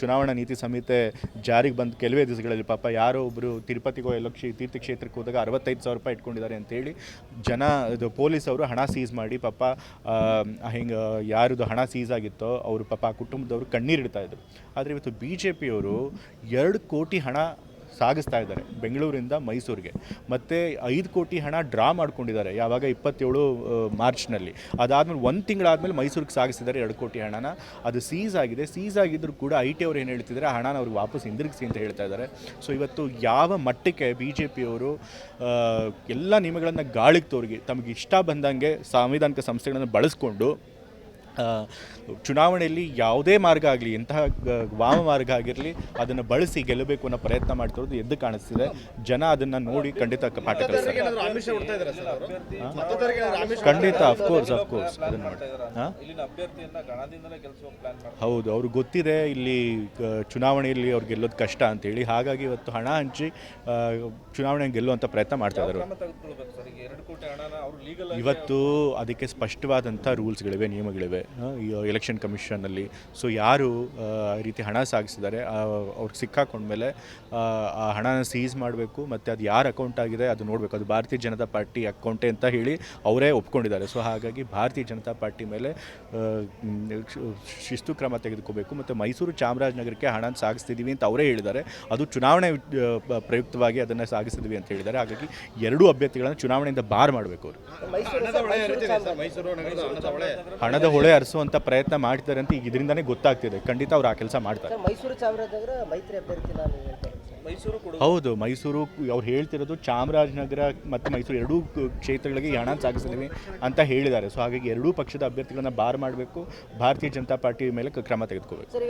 ಚುನಾವಣಾ ನೀತಿ ಸಂಹಿತೆ ಜಾರಿಗೆ ಬಂದು ಕೆಲವೇ ದಿವಸಗಳಲ್ಲಿ ಪಾಪ ಯಾರೋ ಒಬ್ಬರು ತಿರುಪತಿಗೋ ಎಲ್ಲೋ ತೀರ್ಥಕ್ಷೇತ್ರಕ್ಕೆ ಹೋದಾಗ 65,000 ರೂಪಾಯಿ ಇಟ್ಕೊಂಡಿದ್ದಾರೆ ಅಂತೇಳಿ ಇದು ಪೊಲೀಸವರು ಹಣ ಸೀಸ್ ಮಾಡಿ ಪಾಪ ಹಿಂಗೆ ಯಾರದು ಹಣ ಸೀಸ್ ಆಗಿತ್ತೋ ಅವರು ಪಾಪ ಆ ಕುಟುಂಬದವರು ಕಣ್ಣೀರಿಡ್ತಾ ಇದ್ರು. ಆದರೆ ಇವತ್ತು BJPಯವರು 2 ಕೋಟಿ ಹಣ ಸಾಗಿಸ್ತಾ ಇದ್ದಾರೆ ಬೆಂಗಳೂರಿಂದ ಮೈಸೂರಿಗೆ, ಮತ್ತು 5 ಕೋಟಿ ಹಣ ಡ್ರಾ ಮಾಡ್ಕೊಂಡಿದ್ದಾರೆ ಯಾವಾಗ 27 ಮಾರ್ಚ್ನಲ್ಲಿ. ಅದಾದಮೇಲೆ 1 ತಿಂಗಳಾದಮೇಲೆ ಮೈಸೂರಿಗೆ ಸಾಗಿಸಿದ್ದಾರೆ 2 ಕೋಟಿ ಹಣನ. ಅದು ಸೀಸ್ ಆಗಿದೆ. ಸೀಸ್ ಆಗಿದ್ದರೂ ಕೂಡ IT ಅವರು ಏನು ಹೇಳ್ತಿದ್ದಾರೆ, ಆ ಹಣನ ಅವ್ರಿಗೆ ವಾಪಸ್ ಹಿಂದಿರುಗಿಸಿ ಅಂತ ಹೇಳ್ತಾ ಇದ್ದಾರೆ. ಸೊ ಇವತ್ತು ಯಾವ ಮಟ್ಟಕ್ಕೆ BJPಯವರು ಎಲ್ಲ ನಿಯಮಗಳನ್ನು ಗಾಳಿಗೆ ತೋರಿಗಿ ತಮಗೆ ಇಷ್ಟ ಬಂದಂಗೆ ಸಾಂವಿಧಾನಿಕ ಸಂಸ್ಥೆಗಳನ್ನು ಬಳಸ್ಕೊಂಡು ಚುನಾವಣೆಯಲ್ಲಿ ಯಾವುದೇ ಮಾರ್ಗ ಆಗಲಿ, ಎಂತಹ ವಾಮ ಮಾರ್ಗ ಆಗಿರಲಿ, ಅದನ್ನು ಬಳಸಿ ಗೆಲ್ಲಬೇಕು ಅನ್ನೋ ಪ್ರಯತ್ನ ಮಾಡ್ತಿರೋದು ಎದ್ದು ಕಾಣಿಸ್ತಿದೆ. ಜನ ಅದನ್ನು ನೋಡಿ ಖಂಡಿತ ಪಾಠ ಕಲಿಸ್ತಾರೆ. ಖಂಡಿತ ಅಫ್ಕೋರ್ಸ್ ಅದನ್ನು ಹೌದು, ಅವ್ರಿಗೆ ಗೊತ್ತಿದೆ ಇಲ್ಲಿ ಚುನಾವಣೆಯಲ್ಲಿ ಅವ್ರು ಗೆಲ್ಲೋದು ಕಷ್ಟ ಅಂತೇಳಿ. ಹಾಗಾಗಿ ಇವತ್ತು ಹಣ ಹಂಚಿ ಚುನಾವಣೆ ಗೆಲ್ಲುವಂಥ ಪ್ರಯತ್ನ ಮಾಡ್ತಾ ಇದ್ದಾರೆ. ಇವತ್ತು ಅದಕ್ಕೆ ಸ್ಪಷ್ಟವಾದಂಥ ರೂಲ್ಸ್ಗಳಿವೆ, ನಿಯಮಗಳಿವೆ ಎಲೆಕ್ಷನ್ ಕಮಿಷನ್ನಲ್ಲಿ. ಸೊ ಯಾರು ಈ ರೀತಿ ಹಣ ಸಾಗಿಸಿದ್ದಾರೆ ಅವ್ರಿಗೆ ಸಿಕ್ಕಾಕೊಂಡ್ಮೇಲೆ ಆ ಹಣನ ಸೀಸ್ ಮಾಡಬೇಕು, ಮತ್ತು ಅದು ಯಾರ ಅಕೌಂಟ್ ಆಗಿದೆ ಅದು ನೋಡಬೇಕು. ಅದು ಭಾರತೀಯ ಜನತಾ ಪಾರ್ಟಿ ಅಕೌಂಟೇ ಅಂತ ಹೇಳಿ ಅವರೇ ಒಪ್ಕೊಂಡಿದ್ದಾರೆ. ಸೊ ಹಾಗಾಗಿ ಭಾರತೀಯ ಜನತಾ ಪಾರ್ಟಿ ಮೇಲೆ ಶಿಸ್ತು ಕ್ರಮ ತೆಗೆದುಕೋಬೇಕು. ಮತ್ತು ಮೈಸೂರು ಚಾಮರಾಜನಗರಕ್ಕೆ ಹಣ ಸಾಗಿಸ್ತಿದ್ದೀವಿ ಅಂತ ಅವರೇ ಹೇಳಿದ್ದಾರೆ. ಅದು ಚುನಾವಣೆ ಪ್ರಯುಕ್ತವಾಗಿ ಅದನ್ನು ಸಾಗಿಸ್ತಿದ್ದೀವಿ ಅಂತ ಹೇಳಿದ್ದಾರೆ. ಹಾಗಾಗಿ 2 ಅಭ್ಯರ್ಥಿಗಳನ್ನು ಚುನಾವಣೆಯಿಂದ ಬಾರ್ ಮಾಡಬೇಕು. ಅವರು ಹಣದ ಹೊಳೆ ಹರಿಸುವಂಥ ಪ್ರಯತ್ನ ಮಾಡ್ತಾರೆ ಅಂತ ಈಗ ಇದರಿಂದನೇ ಗೊತ್ತಾಗ್ತಿದೆ. ಖಂಡಿತ ಅವ್ರು ಆ ಕೆಲಸ ಮಾಡ್ತಾರೆ. ಹೌದು, ಮೈಸೂರು ಅವ್ರು ಹೇಳ್ತಿರೋದು ಚಾಮರಾಜನಗರ ಮತ್ತು ಮೈಸೂರು 2 ಕ್ಷೇತ್ರಗಳಿಗೆ ಹಣ ಸಾಗಿಸಿದ್ದೀವಿ ಅಂತ ಹೇಳಿದ್ದಾರೆ. ಸೊ ಹಾಗಾಗಿ 2 ಪಕ್ಷದ ಅಭ್ಯರ್ಥಿಗಳನ್ನ ಬಾರ್ ಮಾಡಬೇಕು, ಭಾರತೀಯ ಜನತಾ ಪಾರ್ಟಿ ಮೇಲೆ ಕ್ರಮ ತೆಗೆದುಕೋಬೇಕು.